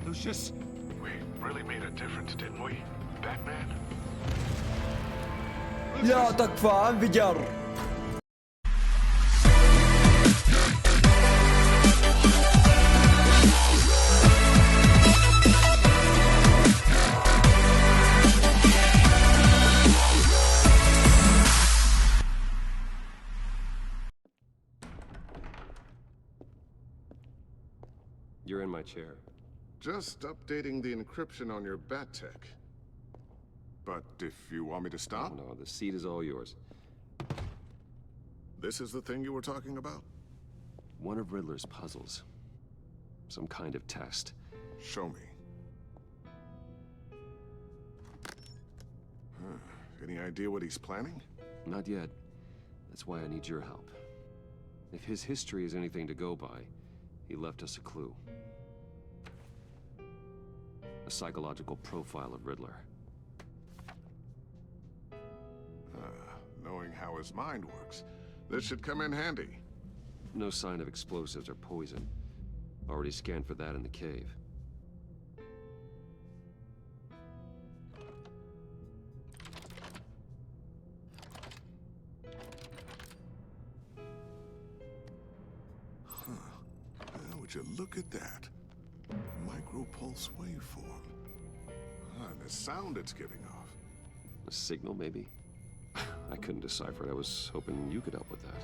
Lucius? We really made a difference, didn't we, Batman? لا تكفى انفجر. You're in my chair. Just updating the encryption on your bat tech. But if you want me to stop? No, the seat is all yours. This is the thing you were talking about? One of Riddler's puzzles. Some kind of test. Show me. Any idea what he's planning? Not yet. That's why I need your help. If his history is anything to go by, he left us a clue. A psychological profile of Riddler. Knowing how his mind works, this should come in handy. No sign of explosives or poison. Already scanned for that in the cave. Would you look at that? Micropulse waveform. And the sound it's giving off. A signal, maybe? I couldn't decipher it. I was hoping you could help with that.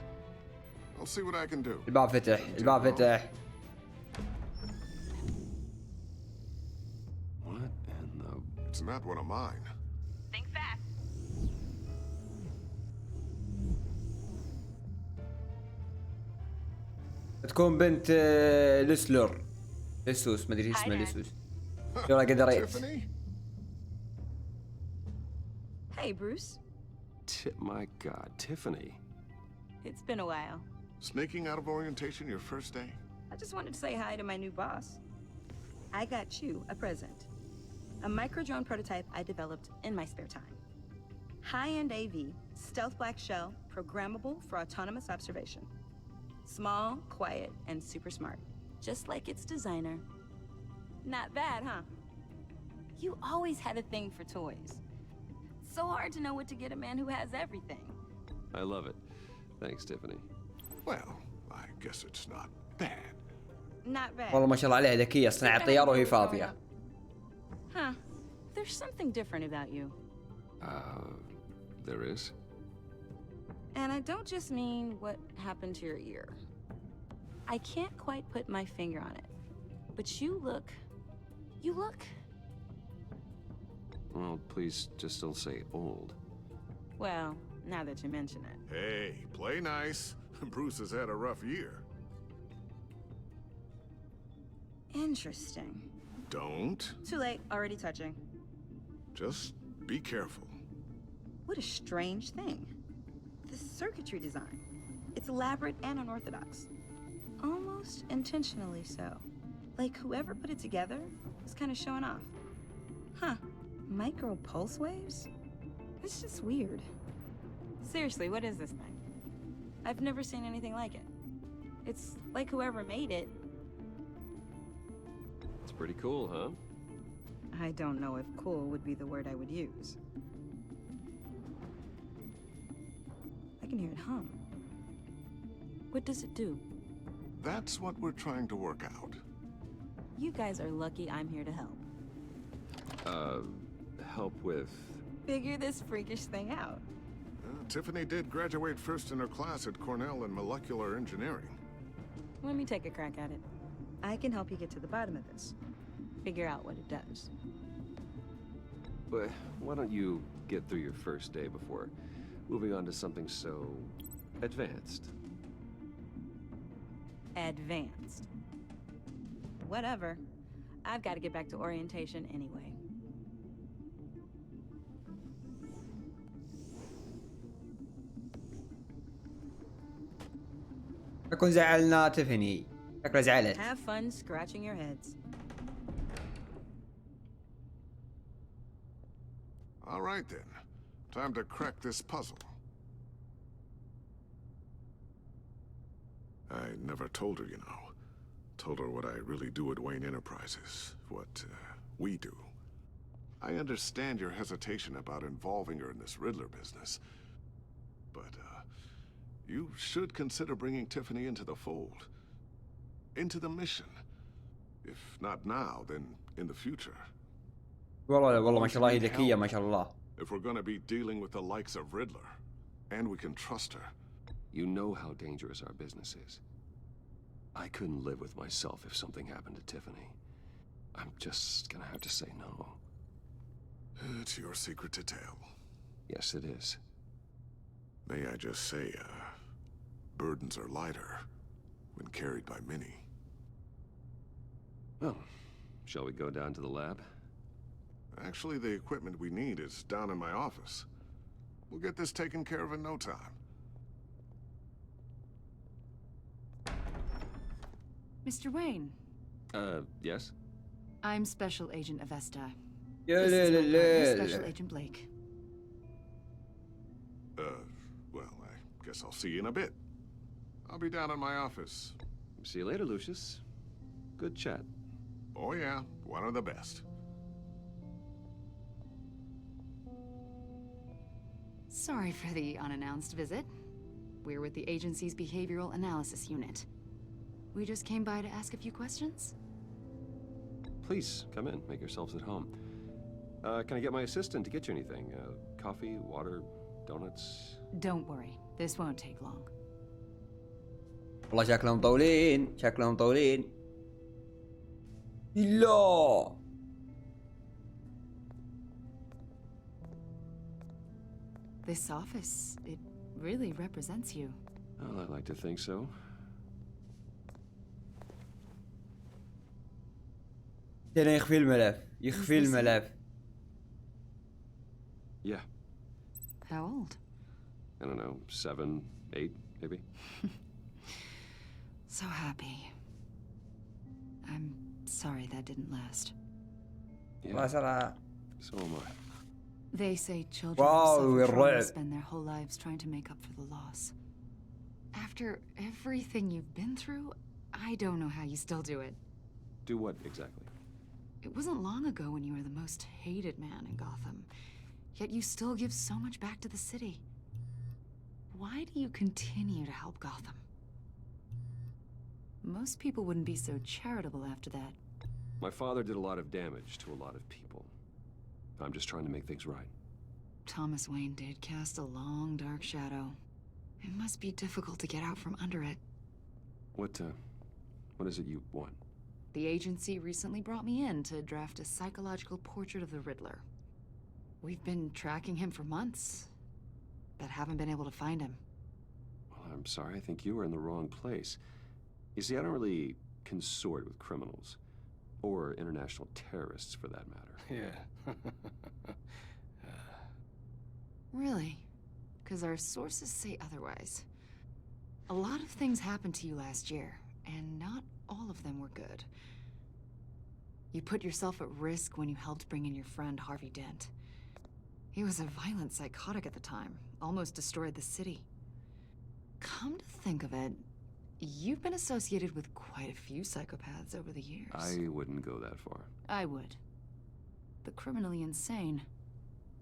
I'll see what I can do. الباب فتح. الباب فتح. What in the... It's not one of mine. Think fast. تكون بنت لسلر. لسوس ما ادري اسمه لسوس. شو رايك قدريت؟ Tiffany? Hey, Bruce. My God, Tiffany. It's been a while. Sneaking out of orientation your first day? I just wanted to say hi to my new boss. I got you a present. A micro-drone prototype I developed in my spare time. High-end AV, stealth black shell, programmable for autonomous observation. Small, quiet, and super smart. Just like its designer. Not bad, huh? You always had a thing for toys. So hard to know what to get a man who has everything. I love it. Thanks, Tiffany. Well, I guess it's not bad. Not bad. والله ما شاء الله عليها ذكية صناعة الطيارة وهي فاضية. Huh. There's something different about you. There is? And I don't just mean what happened to your ear. I can't quite put my finger on it. But you look... Well, please just don't say old. Well, now that you mention it. Hey, play nice. Bruce has had a rough year. Interesting. Don't. Too late, already touching. Just be careful. What a strange thing. The circuitry design. It's elaborate and unorthodox. Almost intentionally so. Like whoever put it together was kind of showing off. Huh. Micro pulse waves? It's just weird. Seriously, what is this thing? I've never seen anything like it. It's like whoever made it. It's pretty cool, huh? I don't know if cool would be the word I would use. I can hear it hum. What does it do? That's what we're trying to work out. You guys are lucky I'm here to help. Help with... Figure this freakish thing out. Tiffany did graduate first in her class at Cornell in molecular engineering. Let me take a crack at it. I can help you get to the bottom of this. Figure out what it does. But why don't you get through your first day before moving on to something so... advanced? Advanced. Whatever. I've got to get back to orientation anyway. نكون زعلنا تيفاني. شكلها زعلت. Have fun scratching your heads. All right then. Time to crack this puzzle. I never told her, you know. Told her what I really do at Wayne Enterprises, what we do. I understand your hesitation about involving her in this Riddler business, but you should consider bringing Tiffany into the fold, into the mission. If not now, then in the future. والله ما شاء الله هي ذكية ما شاء الله. If we're going to be dealing with the likes of Riddler, and we can trust her. You know how dangerous our business is. I couldn't live with myself if something happened to Tiffany. I'm just gonna have to say no. It's your secret to tell. Yes, it is. May I just say, burdens are lighter when carried by many. Well, shall we go down to the lab? Actually, the equipment we need is down in my office. We'll get this taken care of in no time. Mr. Wayne. Yes? I'm Special Agent Avesta. يا This is my partner, لا Special لا. Agent Blake. Well, I guess I'll see you in a bit. I'll be down in my office. See you later, Lucius. Good chat. Oh yeah, one of the best. Sorry for the unannounced visit. We're with the agency's Behavioral Analysis Unit. We just came by to ask a few questions. Please, come in. Make yourselves at home. Can I get my assistant to get you anything? Coffee, water, donuts? Don't worry, this won't take long. والله شكلهم مطولين شكلهم مطولين. لا. This office, it really represents you. Well, I'd like to think so. هنا يخفي الملف يخفي الملف. Yeah. How old? I don't know, 7, 8, maybe? So happy. I'm sorry that didn't last. والله صراحة. So am I. They say children Wow, who we're suffer trauma right. spend their whole lives trying to make up for the loss. After everything you've been through, I don't know how you still do it. Do what, exactly? It wasn't long ago when you were the most hated man in Gotham, yet you still give so much back to the city. Why do you continue to help Gotham? Most people wouldn't be so charitable after that. My father did a lot of damage to a lot of people. I'm just trying to make things right. Thomas Wayne did cast a long, dark shadow. It must be difficult to get out from under it. What is it you want? The agency recently brought me in to draft a psychological portrait of the Riddler. We've been tracking him for months, but haven't been able to find him. Well, I'm sorry, I think you were in the wrong place. You see, I don't really consort with criminals. Or international terrorists, for that matter. Yeah. Really? Because our sources say otherwise. A lot of things happened to you last year, and not all of them were good. You put yourself at risk when you helped bring in your friend Harvey Dent. He was a violent psychotic at the time, almost destroyed the city. Come to think of it, you've been associated with quite a few psychopaths over the years. I wouldn't go that far. I would. The criminally insane.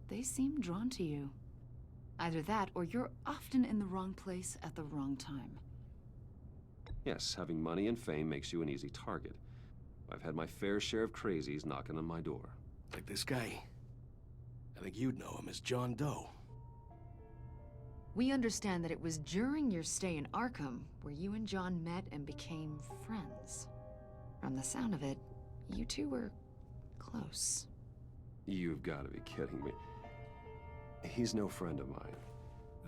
They seem drawn to you. Either that, or you're often in the wrong place at the wrong time. Yes, having money and fame makes you an easy target. I've had my fair share of crazies knocking on my door. Like this guy. I think you'd know him as John Doe. We understand that it was during your stay in Arkham where you and John met and became friends. From the sound of it, you two were close. You've got to be kidding me. He's no friend of mine.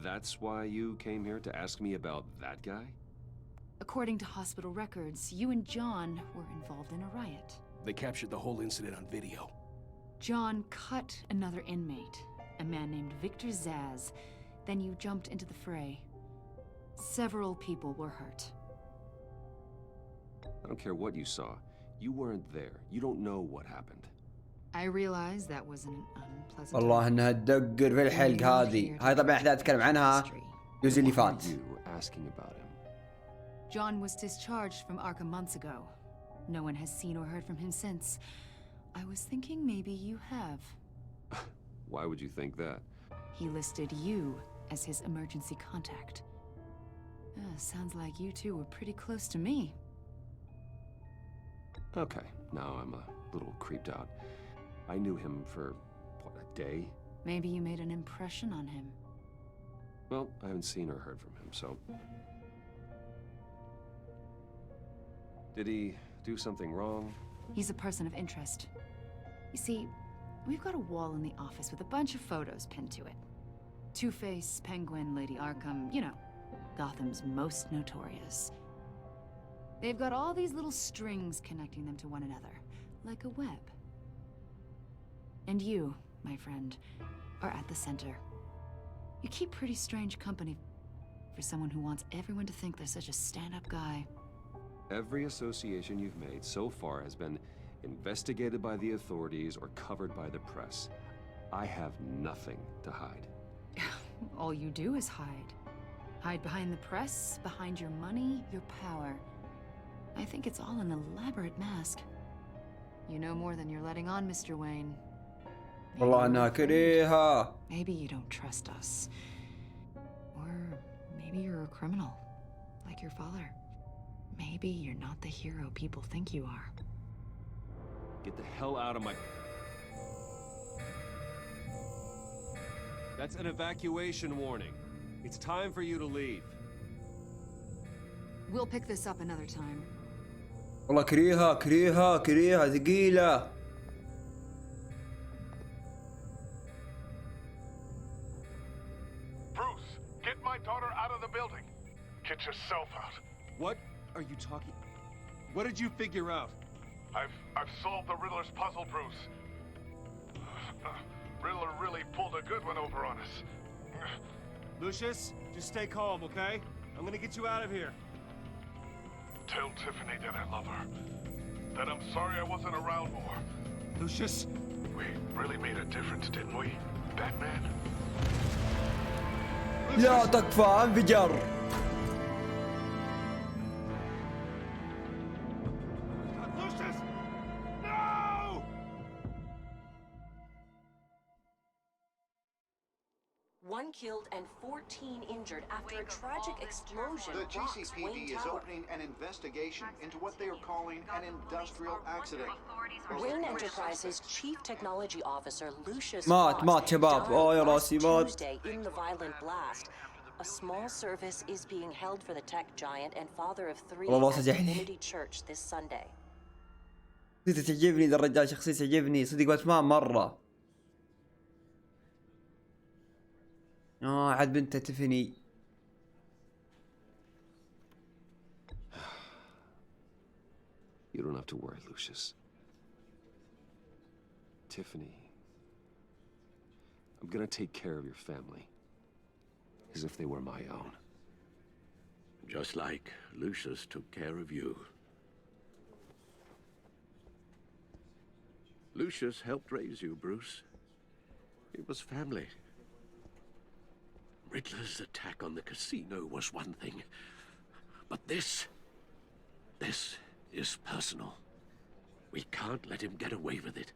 That's why you came here to ask me about that guy? According to hospital records, you and John were involved in a riot. They captured the whole incident on video. John cut another inmate, a man named Victor Zaz. Then you jumped into the fray. Several people were hurt. I don't care what you saw. You weren't there. You don't know what happened. I realize that was an unpleasant والله انها تدقر في الحلق هذه. هاي طبعا احنا نتكلم عنها الجزء اللي Why فات. are you asking about him? John was discharged from Arkham months ago. No one has seen or heard from him since. I was thinking maybe you have. Why would you think that? He listed you as his emergency contact. Sounds like you two were pretty close to me. Okay, now I'm a little creeped out. I knew him for, what, a day? Maybe you made an impression on him. Well, I haven't seen or heard from him, so... Did he do something wrong? He's a person of interest. You see, we've got a wall in the office with a bunch of photos pinned to it. Two-Face, Penguin, Lady Arkham, you know, Gotham's most notorious. They've got all these little strings connecting them to one another, like a web. And you, my friend, are at the center. You keep pretty strange company for someone who wants everyone to think they're such a stand-up guy. Every association you've made so far has been investigated by the authorities or covered by the press. I have nothing to hide. All you do is hide. Hide behind the press, behind your money, your power. I think it's all an elaborate mask. You know more than you're letting on, Mr. Wayne. والله أنا كريهة. Maybe you don't trust us. Or maybe you're a criminal, like your father. Maybe you're not the hero people think you are. Get the hell out of my... That's an evacuation warning. It's time for you to leave. We'll pick this up another time. والله كريهة كريهة كريهة ثقيلة. Bruce, get my daughter out of the building. Get yourself out. What are you talking... What did you figure out? I've solved the Riddler's puzzle, Bruce. Riddler really pulled a good one over on us. Lucius, just stay calm, okay? I'm gonna get you out of here. Tell Tiffany that I love her. That I'm sorry I wasn't around more. Lucius? We really made a difference, didn't we, Batman? لا تكفى انفجر. Lucius! No! One killed and 14 injured after a tragic explosion The rocks GCPD Wayne is Tower. opening an investigation into what they are calling an industrial accident. Wayne Enterprises Chief Technology Officer Lucius مات شباب. أوه يا راسي مات. Tuesday in the violent blast. A small service is being held for the tech giant and father of three والله at صدقني. Divinity Church this Sunday. صدق تعجبني ذا الرجال، شخصية تعجبني صدق. باتمان مرة. عاد بنته تفني. You don't have to worry, Lucius. Tiffany, I'm gonna take care of your family. As if they were my own. Just like Lucius took care of you. Lucius helped raise you, Bruce. It was family. Riddler's attack on the casino was one thing. But this is personal. We can't let him get away with it.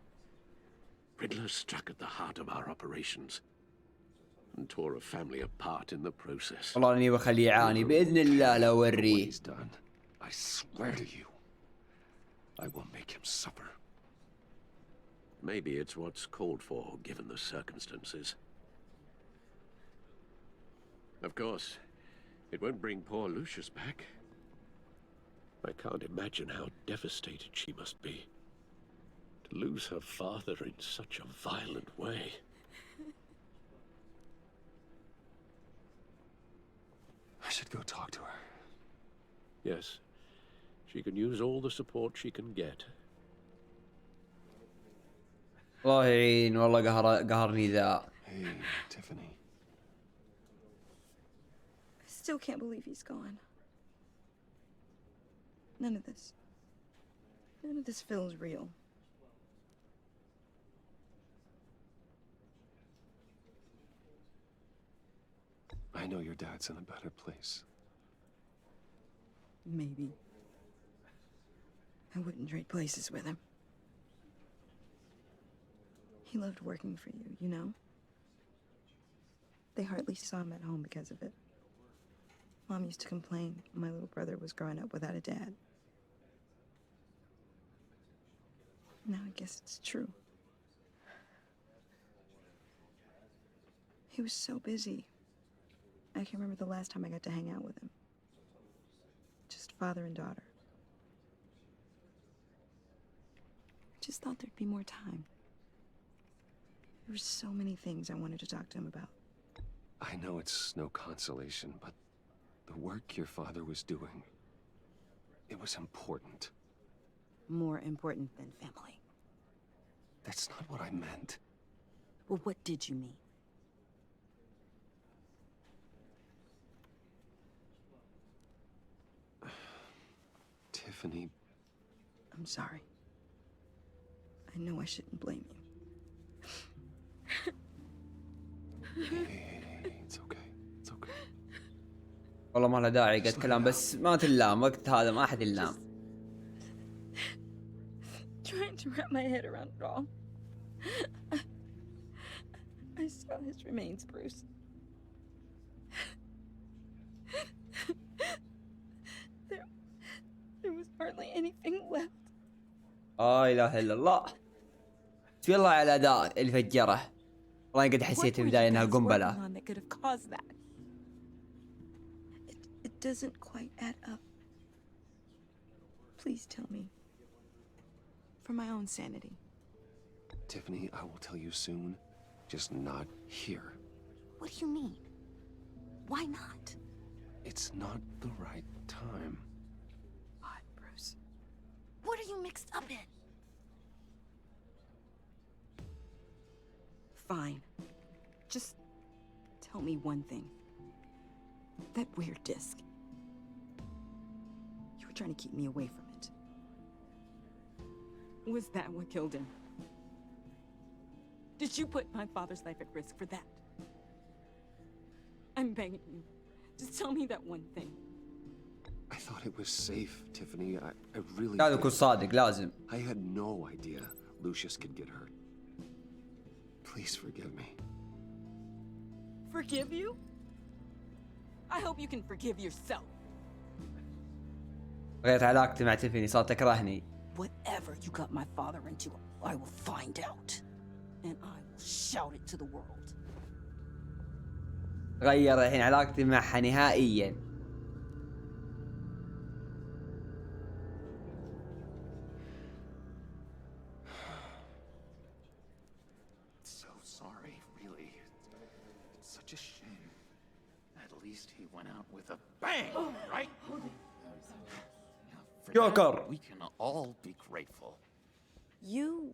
Riddler struck at the heart of our operations. And tore a family apart in the process. والله اني بخليه يعاني باذن الله لو What اوريه. he's done, I swear to you, I will make him suffer. Maybe it's what's called for, given the circumstances. Of course, it won't bring poor Lucius back. I can't imagine how devastated she must be. To lose her father in such a violent way. I should go talk to her. Yes, she can use all the support she can get. الله يعين والله قهرني ذا. Hey, Tiffany. I still can't believe he's gone. None of this feels real. I know your dad's in a better place. Maybe. I wouldn't trade places with him. He loved working for you, you know? They hardly saw him at home because of it. Mom used to complain my little brother was growing up without a dad. Now I guess it's true. He was so busy. I can remember the last time I got to hang out with him. Just father and daughter. I just thought there'd be more time. There were so many things I wanted to talk to him about. I know it's no consolation, but the work your father was doing, it was important. More important than family. That's not what I meant. Well, what did you mean? Tiffany. I'm sorry. I know I shouldn't blame you. Hey, it's okay. It's okay. والله ما له داعي قد كلام بس ما تلام وقت هذا ما أحد يلام. Trying to wrap my head around it all. I saw his remains, Bruce. There was hardly anything left. لا إله إلا الله. بسم الله على الأداء اللي فجره. والله قد حسيت في البداية إنها قنبلة. That could have caused that. It doesn't quite add up. Please tell me. For my own sanity. Tiffany, I will tell you soon. Just not here. What do you mean? Why not? It's not the right time. What, Bruce? What are you mixed up in? Fine. Just tell me one thing. That weird disc. You were trying to keep me away from it. Was that what killed him? Did you put my father's life at risk for that? I'm begging you. Just tell me that one thing. I thought it was safe, Tiffany. I really لازم تكون صادق لازم. I had no idea Lucius could get hurt. Please forgive me. Forgive you? I hope you can forgive yourself. غيرت علاقتي مع تيفاني صارت تكرهني. Whatever you got my father into, I will find out. And I will shout it to the world. غير الحين علاقتي معها نهائيا. So sorry, really. It's such a shame. At least he went out with a bang, right? For Joker. that, we can all be grateful. You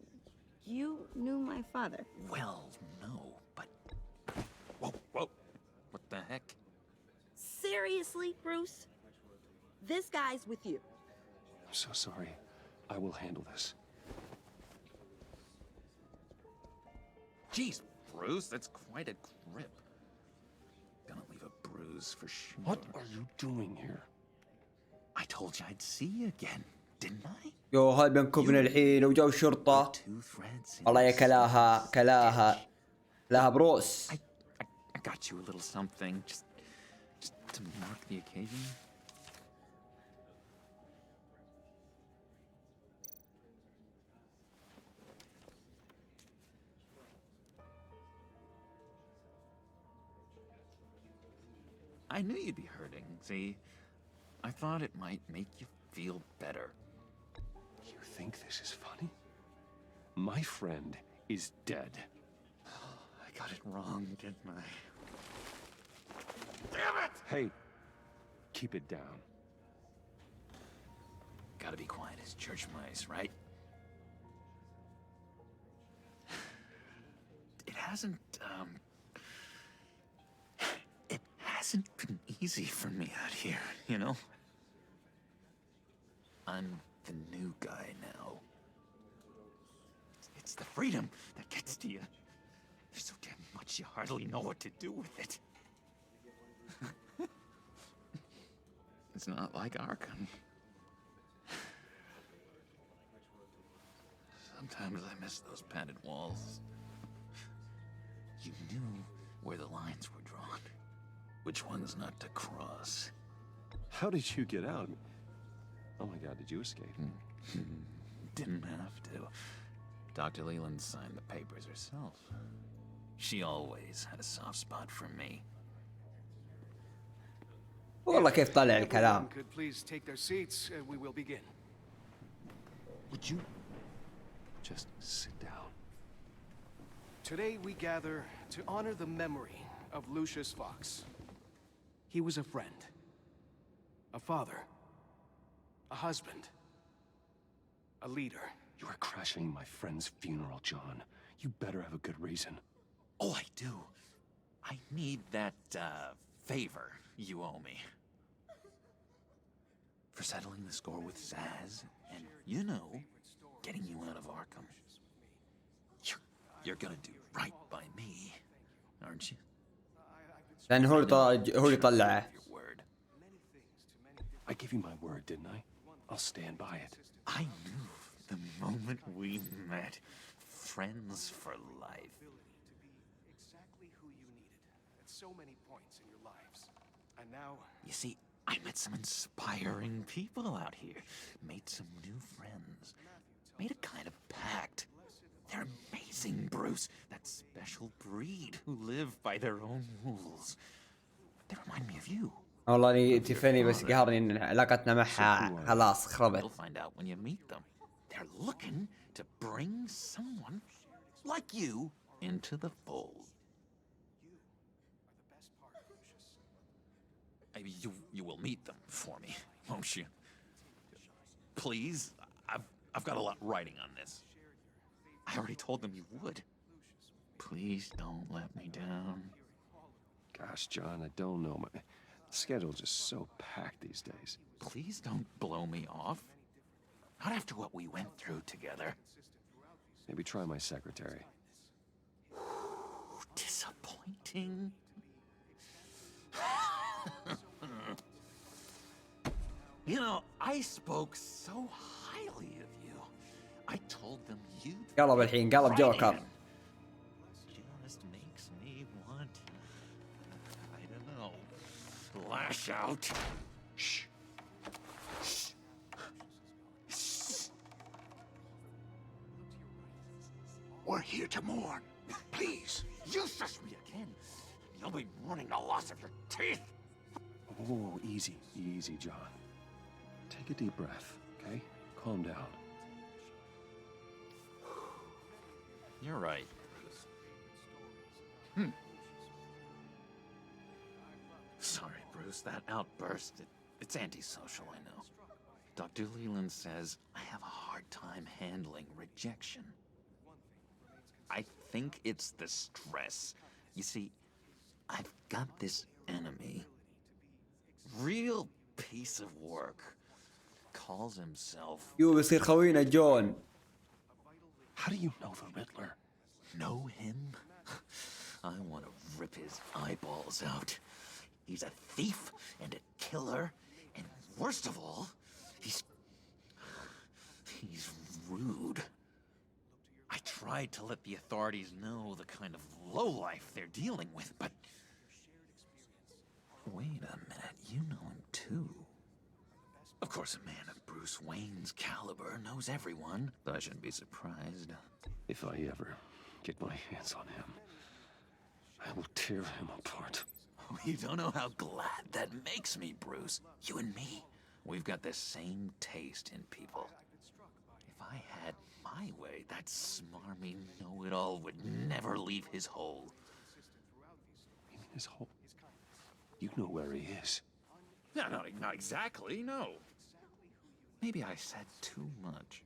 knew my father. Well, no, but... Whoa. What the heck? Seriously, Bruce? This guy's with you. I'm so sorry. I will handle this. Jeez, Bruce, that's quite a grip. Gonna leave a bruise for sure. What are you doing here? I told you I'd see you again, didn't I? يو هاي بينكم الحين لو جو الشرطة. الله يا كلاها بروس. I got you a little something, just to mark the occasion. I knew you'd be hurting, see? I thought it might make you feel better. You think this is funny? My friend is dead. I got it wrong, didn't I? Damn it! Hey, keep it down. Gotta be quiet as church mice, right? It hasn't been easy for me out here, you know? I'm the new guy now. It's the freedom that gets to you. There's so damn much you hardly know what to do with it. It's not like Arkham. Sometimes I miss those padded walls. You knew where the lines were drawn. Which ones not to cross. How did you get out? Oh my god, did you escape? Didn't have to. Dr. Leland signed the papers herself. She always had a soft spot for me. والله كيف طلع الكلام. Could please take their seats. We will begin. Would you just sit down? Today we gather to honor the memory of Lucius Fox. He was a friend, a father, a husband, a leader. You are crashing my friend's funeral, John. You better have a good reason. Oh, I do. I need that, favor you owe me. For settling the score with Zaz, and, you know, getting you out of Arkham. You're gonna do right by me, aren't you? لأن هو اللي طلعه. I gave you my word, didn't I? I'll stand by it. I knew the moment we met. Friends for life. Exactly who you needed at so many points in your lives. And now, You see, I met some inspiring people out here. Made some new friends. Made a kind of pact. They're amazing, Bruce. That special breed who live by their own rules. They remind me of you. والله اني تفني بس قهرني ان علاقتنا معها خلاص خربت. You'll find out when you meet them. They're looking to bring someone like you into the fold. You will meet them for me, won't you? Please, I've got a lot riding on this. I already told them you would. Please don't let me down. Gosh, John, I don't know. My schedule's just so packed these days. Please don't blow me off. Not after what we went through together. Maybe try my secretary. Disappointing. You know, I spoke so highly of you. I told them you. قلب الحين قلب جوكر. Just makes me want, I don't know, lash out. Shh. We're here to mourn. Please. You shush me again. You'll be mourning the loss of your teeth. Whoa, easy, easy, John. Take a deep breath, okay? Calm down. You're right. Sorry, Bruce, that outburst, it's antisocial, I know. Dr. Leland says I have a hard time handling rejection. I think it's the stress. You see, I've got this enemy. Real piece of work. Calls himself... يو بيصير خوينا جون. How do you know the Riddler? Know him? I want to rip his eyeballs out. He's a thief and a killer, and worst of all, he's rude. I tried to let the authorities know the kind of lowlife they're dealing with, but... Wait a minute, you know him too. Of course, a man of Bruce Wayne's caliber knows everyone, but I shouldn't be surprised. If I ever get my hands on him, I will tear him apart. You don't know how glad that makes me, Bruce. You and me, we've got the same taste in people. If I had my way, that smarmy know-it-all would never leave his hole. You mean his hole? You know where he is. No, not exactly, no. Maybe I said too much.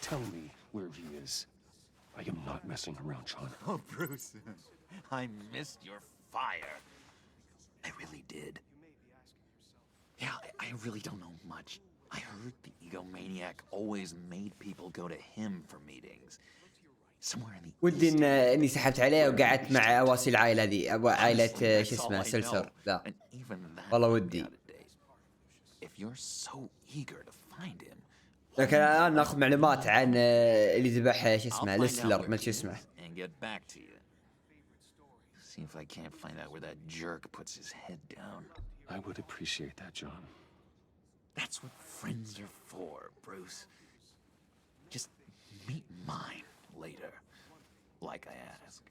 Tell me where he is. I am not messing around, John. Oh, Bruce, I missed your fire. I really did. Yeah, I really don't know much. I heard the egomaniac always made people go to him for meetings. Somewhere in the ودي اني سحبت عليه وقعدت مع اواسي العائله ذي عائله شو اسمه سيرفر ذا. والله ودي. If if you're so eager to find him. لكن الآن ناخذ معلومات عن اللي ذبح شو I'll اسمه find out ليسلر where ما he شو اسمه. is and get back to you. See if I can't find out where that jerk puts his head down. I would appreciate that, John. That's what friends are for, Bruce. Just meet mine later, like I asked.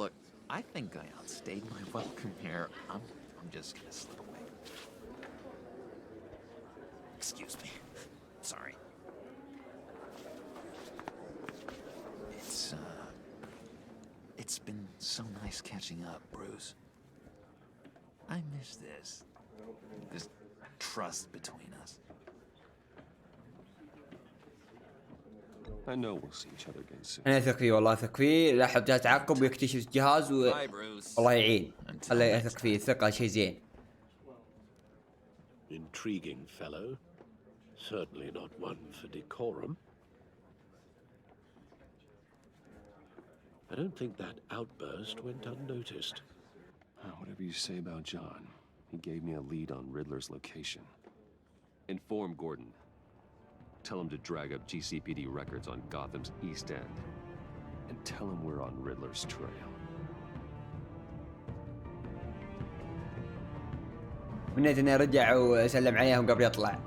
Look, I think I outstayed my welcome here. I'm just gonna slip away. Excuse me. Sorry. It's been so nice catching up, Bruce. I miss this trust between us. I know we'll see each other again soon. أنا أثق فيه والله أثق فيه. لا حب جهة تعقب ويكتشف الجهاز Bye, Bruce. والله يعين. الله أثق فيه الثقة شيء زين. Intriguing fellow. Certainly not one for decorum. I don't think that outburst went unnoticed. Whatever you say about John, he gave me a lead on Riddler's location. Inform Gordon. Tell him to drag up GCPD records on Gotham's East End. And tell him we're on Riddler's trail. من إنه رجع وسلم عليهم قبل يطلع.